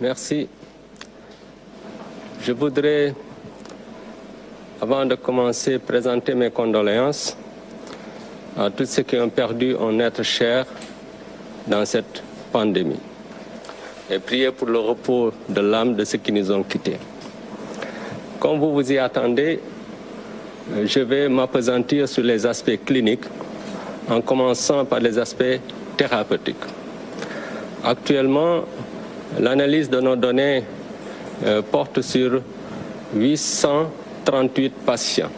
Merci. Je voudrais, avant de commencer, présenter mes condoléances à tous ceux qui ont perdu un être cher dans cette pandémie et prier pour le repos de l'âme de ceux qui nous ont quittés. Comme vous vous y attendez, je vais m'appesantir sur les aspects cliniques en commençant par les aspects thérapeutiques. Actuellement, l'analyse de nos données porte sur 838 patients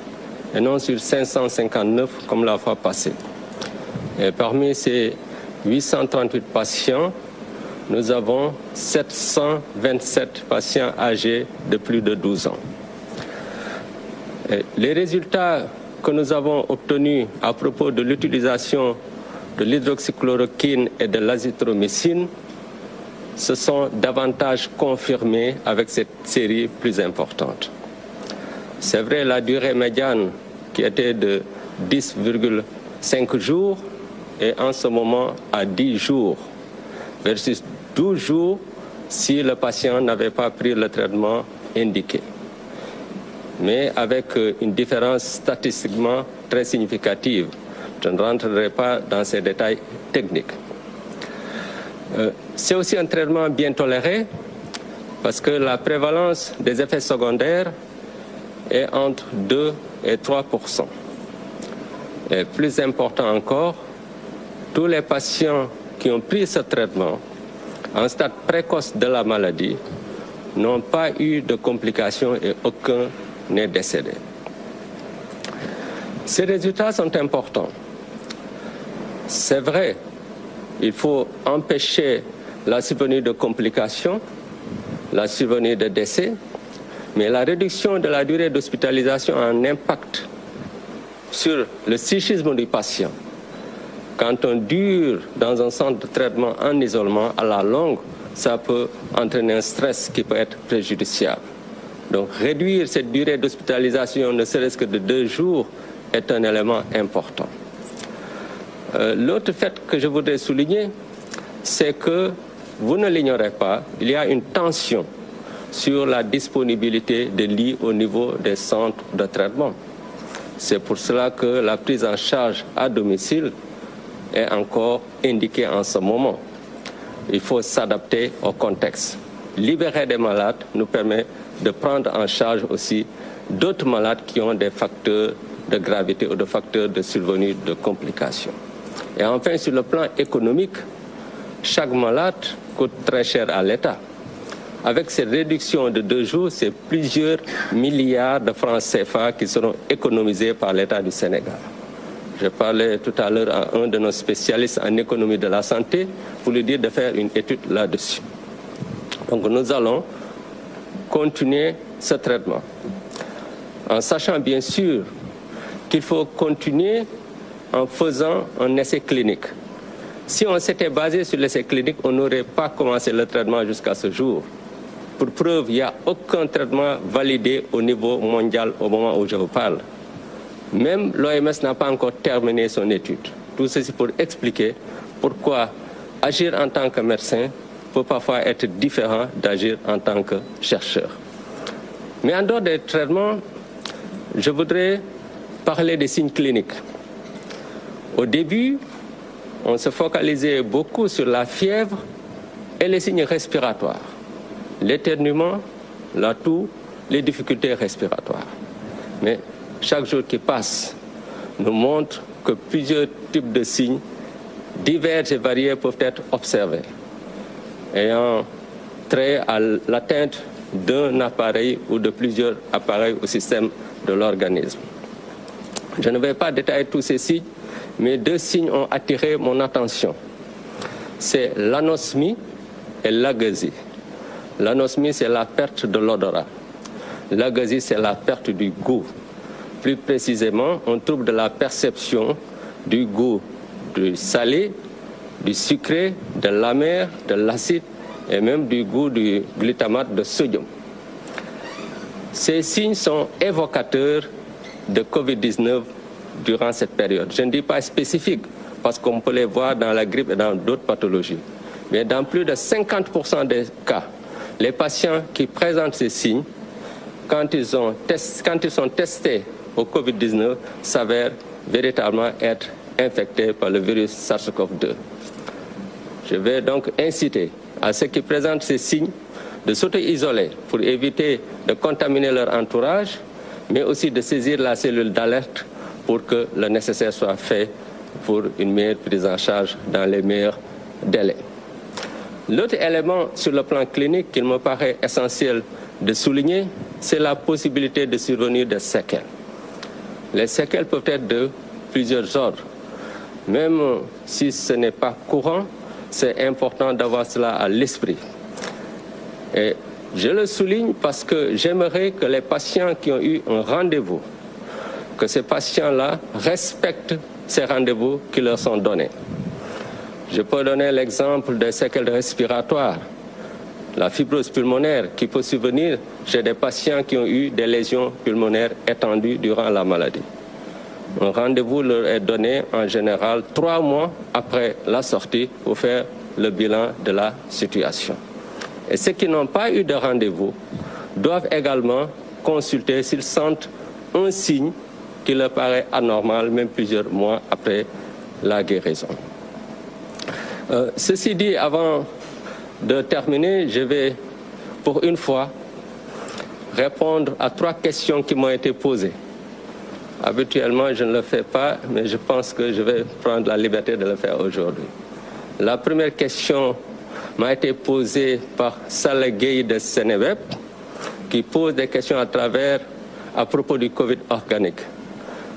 et non sur 559 comme la fois passée. Et parmi ces 838 patients, nous avons 727 patients âgés de plus de 12 ans. Et les résultats que nous avons obtenus à propos de l'utilisation de l'hydroxychloroquine et de l'azithromycine se sont davantage confirmés avec cette série plus importante. C'est vrai, la durée médiane qui était de 10,5 jours est en ce moment à 10 jours versus 12 jours si le patient n'avait pas pris le traitement indiqué. Mais avec une différence statistiquement très significative. Je ne rentrerai pas dans ces détails techniques. C'est aussi un traitement bien toléré parce que la prévalence des effets secondaires est entre 2 et 3%. Et plus important encore, tous les patients qui ont pris ce traitement en stade précoce de la maladie n'ont pas eu de complications et aucun n'est décédé. Ces résultats sont importants. C'est vrai, il faut empêcher la survenue de complications, la survenue de décès, mais la réduction de la durée d'hospitalisation a un impact sur le psychisme du patient. Quand on dure dans un centre de traitement en isolement, à la longue, ça peut entraîner un stress qui peut être préjudiciable. Donc réduire cette durée d'hospitalisation, ne serait-ce que de 2 jours, est un élément important. L'autre fait que je voudrais souligner, c'est que, vous ne l'ignorez pas, il y a une tension sur la disponibilité de lits au niveau des centres de traitement. C'est pour cela que la prise en charge à domicile est encore indiquée en ce moment. Il faut s'adapter au contexte. Libérer des malades nous permet de prendre en charge aussi d'autres malades qui ont des facteurs de gravité ou des facteurs de survenue de complications. Et enfin, sur le plan économique, chaque malade coûte très cher à l'État. Avec cette réduction de 2 jours, c'est plusieurs milliards de francs CFA qui seront économisés par l'État du Sénégal. Je parlais tout à l'heure à un de nos spécialistes en économie de la santé pour lui dire de faire une étude là-dessus. Donc nous allons continuer ce traitement, en sachant bien sûr qu'il faut continuer en faisant un essai clinique. Si on s'était basé sur l'essai clinique, on n'aurait pas commencé le traitement jusqu'à ce jour. Pour preuve, il n'y a aucun traitement validé au niveau mondial au moment où je vous parle. Même l'OMS n'a pas encore terminé son étude. Tout ceci pour expliquer pourquoi agir en tant que médecin peut parfois être différent d'agir en tant que chercheur. Mais en dehors des traitements, je voudrais parler des signes cliniques. Au début, on se focalisait beaucoup sur la fièvre et les signes respiratoires, l'éternuement, la toux, les difficultés respiratoires. Mais chaque jour qui passe nous montre que plusieurs types de signes divers et variés peuvent être observés, ayant trait à l'atteinte d'un appareil ou de plusieurs appareils au système de l'organisme. Je ne vais pas détailler tous ces signes, mais 2 signes ont attiré mon attention. C'est l'anosmie et l'ageusie. L'anosmie, c'est la perte de l'odorat. L'ageusie, c'est la perte du goût. Plus précisément, un trouble de la perception du goût du salé, du sucré, de l'amer, de l'acide et même du goût du glutamate de sodium. Ces signes sont évocateurs de Covid-19 durant cette période. Je ne dis pas spécifique, parce qu'on peut les voir dans la grippe et dans d'autres pathologies. Mais dans plus de 50% des cas, les patients qui présentent ces signes, quand ils sont testés au Covid-19, s'avèrent véritablement être infectés par le virus SARS-CoV-2. Je vais donc inciter à ceux qui présentent ces signes de s'auto-isoler pour éviter de contaminer leur entourage, mais aussi de saisir la cellule d'alerte pour que le nécessaire soit fait pour une meilleure prise en charge dans les meilleurs délais. L'autre élément sur le plan clinique qu'il me paraît essentiel de souligner, c'est la possibilité de survenir de séquelles. Les séquelles peuvent être de plusieurs ordres. Même si ce n'est pas courant, c'est important d'avoir cela à l'esprit. Et je le souligne parce que j'aimerais que les patients qui ont eu un rendez-vous, que ces patients-là respectent ces rendez-vous qui leur sont donnés. Je peux donner l'exemple des séquelles respiratoires, la fibrose pulmonaire qui peut survenir chez des patients qui ont eu des lésions pulmonaires étendues durant la maladie. Un rendez-vous leur est donné en général 3 mois après la sortie pour faire le bilan de la situation. Et ceux qui n'ont pas eu de rendez-vous doivent également consulter s'ils sentent un signe qui leur paraît anormal, même plusieurs mois après la guérison. Ceci dit, avant de terminer, je vais pour une fois répondre à 3 questions qui m'ont été posées. Habituellement, je ne le fais pas, mais je pense que je vais prendre la liberté de le faire aujourd'hui. La première question m'a été posée par Saleh Gueye de Seneweb, qui pose des questions à propos du Covid organique,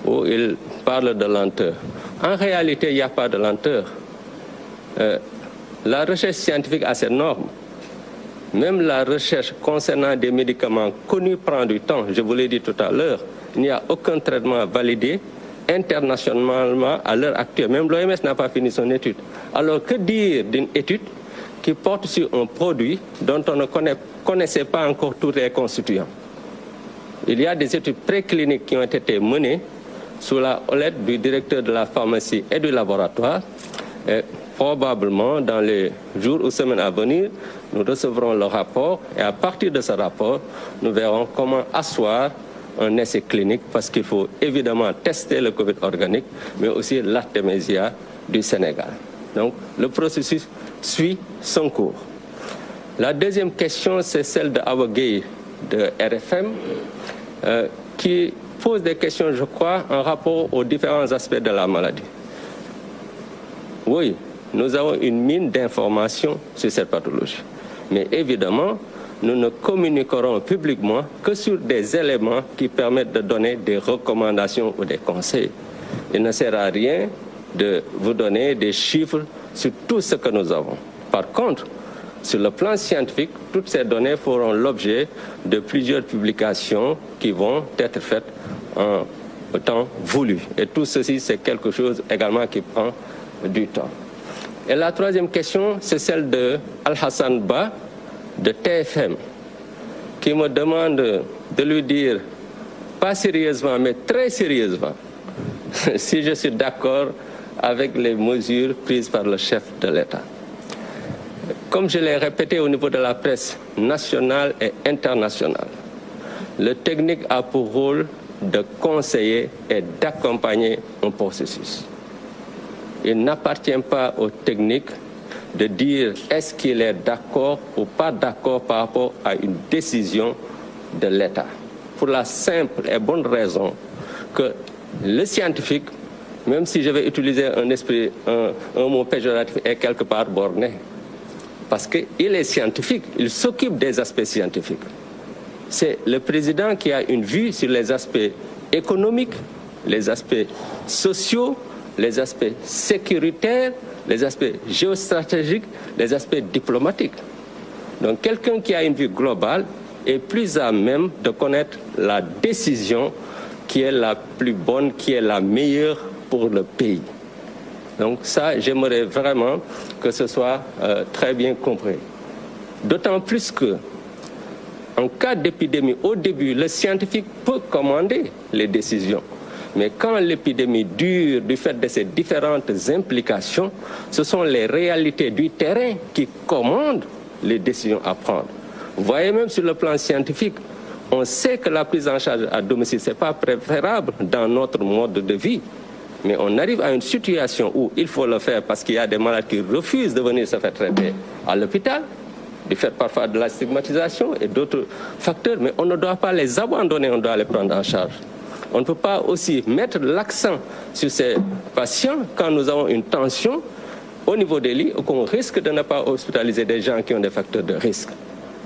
où il parle de lenteur. En réalité, il n'y a pas de lenteur. La recherche scientifique a ses normes. Même la recherche concernant des médicaments connus prend du temps. Je vous l'ai dit tout à l'heure, il n'y a aucun traitement validé internationalement à l'heure actuelle. Même l'OMS n'a pas fini son étude. Alors que dire d'une étude qui porte sur un produit dont on ne connaissait pas encore tous les constituants? Il y a des études précliniques qui ont été menées sous la houlette du directeur de la pharmacie et du laboratoire. Et probablement, dans les jours ou semaines à venir, nous recevrons le rapport et à partir de ce rapport, nous verrons comment asseoir un essai clinique parce qu'il faut évidemment tester le Covid organique, mais aussi l'artémisia du Sénégal. Donc, le processus suit son cours. La deuxième question, c'est celle de Awa Gueye de RFM, qui pose des questions, je crois, en rapport aux différents aspects de la maladie. Oui, nous avons une mine d'informations sur cette pathologie. Mais évidemment, nous ne communiquerons publiquement que sur des éléments qui permettent de donner des recommandations ou des conseils. Il ne sert à rien de vous donner des chiffres sur tout ce que nous avons. Par contre, sur le plan scientifique, toutes ces données feront l'objet de plusieurs publications qui vont être faites en temps voulu. Et tout ceci, c'est quelque chose également qui prend du temps. Et la troisième question, c'est celle de Al-Hassan Ba, de TFM, qui me demande de lui dire, pas sérieusement, mais très sérieusement, si je suis d'accord avec les mesures prises par le chef de l'État. Comme je l'ai répété au niveau de la presse nationale et internationale, le technique a pour rôle de conseiller et d'accompagner un processus. Il n'appartient pas aux techniques de dire est-ce qu'il est d'accord ou pas d'accord par rapport à une décision de l'État. Pour la simple et bonne raison que le scientifique, même si je vais utiliser un mot péjoratif, est quelque part borné. Parce qu'il est scientifique, il s'occupe des aspects scientifiques. C'est le président qui a une vue sur les aspects économiques, les aspects sociaux, les aspects sécuritaires, les aspects géostratégiques, les aspects diplomatiques. Donc quelqu'un qui a une vue globale est plus à même de connaître la décision qui est la plus bonne, qui est la meilleure pour le pays. Donc ça, j'aimerais vraiment que ce soit très bien compris. D'autant plus que, en cas d'épidémie, au début, le scientifique peut commander les décisions. Mais quand l'épidémie dure du fait de ces différentes implications, ce sont les réalités du terrain qui commandent les décisions à prendre. Vous voyez, même sur le plan scientifique, on sait que la prise en charge à domicile, ce n'est pas préférable dans notre mode de vie. Mais on arrive à une situation où il faut le faire parce qu'il y a des malades qui refusent de venir se faire traiter à l'hôpital, du fait parfois de la stigmatisation et d'autres facteurs, mais on ne doit pas les abandonner, on doit les prendre en charge. On ne peut pas aussi mettre l'accent sur ces patients quand nous avons une tension au niveau des lits ou qu'on risque de ne pas hospitaliser des gens qui ont des facteurs de risque.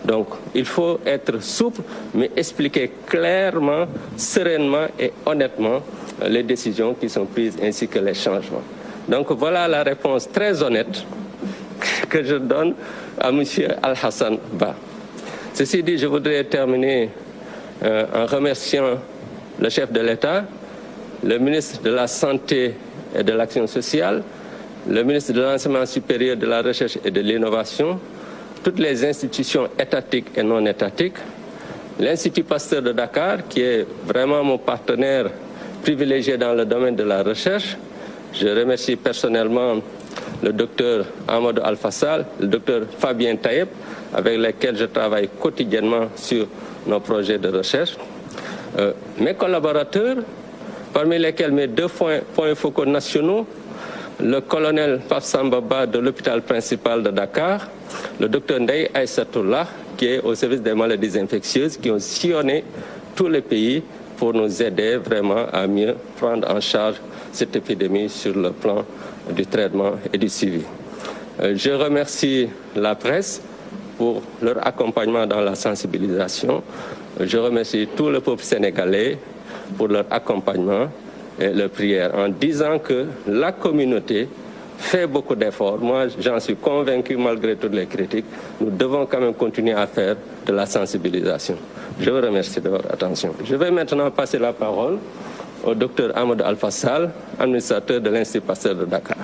Donc, il faut être souple, mais expliquer clairement, sereinement et honnêtement les décisions qui sont prises ainsi que les changements. Donc, voilà la réponse très honnête que je donne à M. Al-Hassan Ba. Ceci dit, je voudrais terminer en remerciant le chef de l'État, le ministre de la Santé et de l'Action sociale, le ministre de l'Enseignement supérieur, de la Recherche et de l'Innovation, toutes les institutions étatiques et non étatiques, l'Institut Pasteur de Dakar, qui est vraiment mon partenaire privilégié dans le domaine de la recherche. Je remercie personnellement le docteur Amadou Al-Fassal, le docteur Fabien Taïeb, avec lesquels je travaille quotidiennement sur nos projets de recherche. Mes collaborateurs, parmi lesquels mes deux points focaux nationaux, le colonel Pape Samba Ba de l'hôpital principal de Dakar, le docteur Ndeye Aïssatoullah, qui est au service des maladies infectieuses, qui ont sillonné tous les pays pour nous aider vraiment à mieux prendre en charge cette épidémie sur le plan du traitement et du suivi. Je remercie la presse pour leur accompagnement dans la sensibilisation. Je remercie tout le peuple sénégalais pour leur accompagnement et leur prière, en disant que la communauté fait beaucoup d'efforts. Moi, j'en suis convaincu malgré toutes les critiques. Nous devons quand même continuer à faire de la sensibilisation. Je vous remercie de votre attention. Je vais maintenant passer la parole au docteur Amadou Al-Fassal, administrateur de l'Institut Pasteur de Dakar.